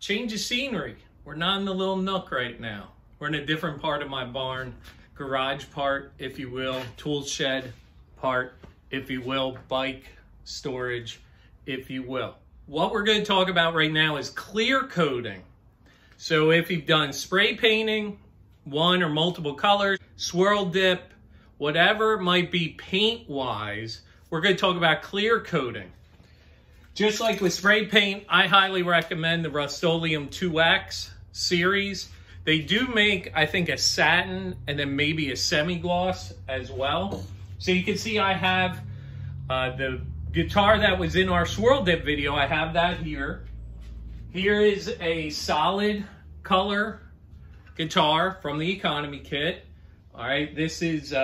change of scenery. We're not in the little nook right now. We're in a different part of my barn, garage part, if you will, tool shed part, if you will, bike storage, if you will. What we're going to talk about right now is clear coating. So if you've done spray painting, one or multiple colors, swirl dip, whatever it might be paint-wise, we're going to talk about clear coating. Just like with spray paint, I highly recommend the Rust-Oleum 2X series. They do make, I think, a satin and then maybe a semi-gloss as well. So you can see I have the guitar that was in our swirl dip video. I have that here. Here is a solid color guitar from the economy kit. All right, this is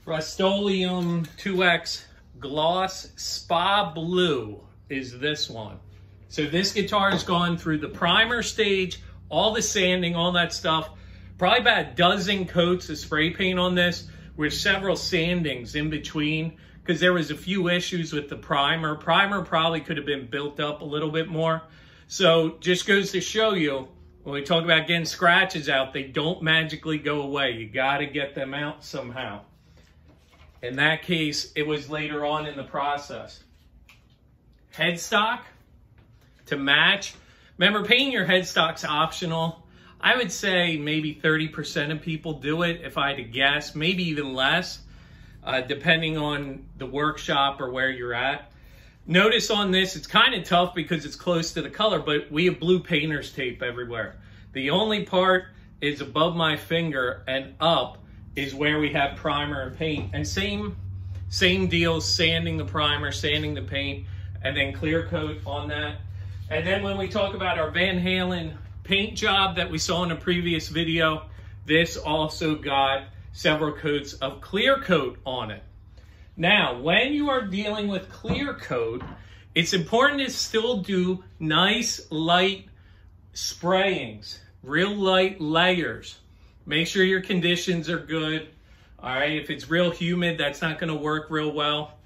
Rust-Oleum 2X Gloss Spa Blue is this one. So this guitar has gone through the primer stage, all the sanding, all that stuff. Probably about a dozen coats of spray paint on this with several sandings in between because there was a few issues with the primer. Primer probably could have been built up a little bit more. So just goes to show you, when we talk about getting scratches out, they don't magically go away. You got to get them out somehow. In that case, it was later on in the process. Headstock to match. Remember, painting your headstock's optional. I would say maybe 30% of people do it, if I had to guess, maybe even less, depending on the workshop or where you're at. Notice on this, it's kind of tough because it's close to the color, but we have blue painter's tape everywhere. The only part is above my finger and up is where we have primer and paint. And same deal, sanding the primer, sanding the paint, and then clear coat on that. And then when we talk about our Van Halen paint job that we saw in a previous video, this also got several coats of clear coat on it. Now, when you are dealing with clear coat, it's important to still do nice, light sprayings, real light layers. Make sure your conditions are good. All right, if it's real humid, that's not going to work real well.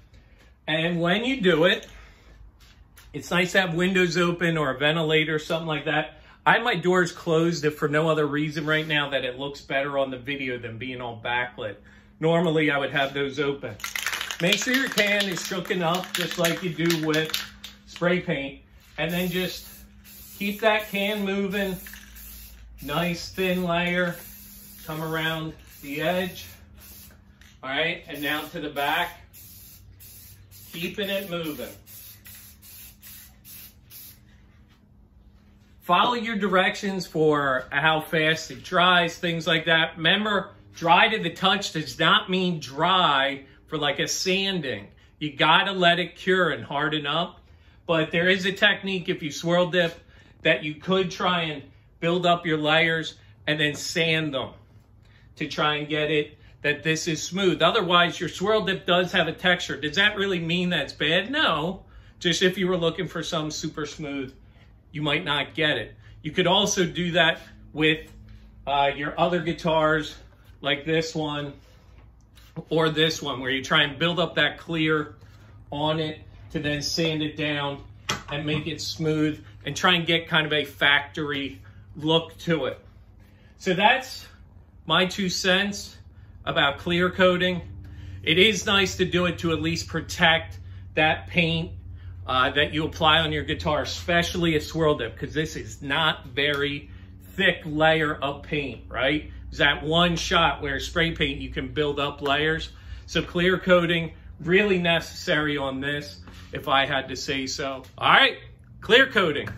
And when you do it, it's nice to have windows open or a ventilator, something like that. I have my doors closed if for no other reason right now that it looks better on the video than being all backlit. Normally, I would have those open. Make sure your can is shooken up just like you do with spray paint. And then just keep that can moving. Nice thin layer. Come around the edge. All right, and now to the back. Keeping it moving. Follow your directions for how fast it dries, things like that. Remember, dry to the touch does not mean dry for like a sanding. You gotta let it cure and harden up. But there is a technique if you swirl dip that you could try and build up your layers and then sand them to try and get it that this is smooth. Otherwise, your swirl dip does have a texture. Does that really mean that's bad? No. Just if you were looking for some super smooth, you might not get it. You could also do that with your other guitars like this one or this one where you try and build up that clear on it to then sand it down and make it smooth and try and get kind of a factory look to it. So that's my 2 cents about clear coating. It is nice to do it to at least protect that paint that you apply on your guitar, especially a swirl dip, because this is not very thick layer of paint, right? It's that one shot where spray paint, you can build up layers. So clear coating, really necessary on this, if I had to say so. All right, clear coating.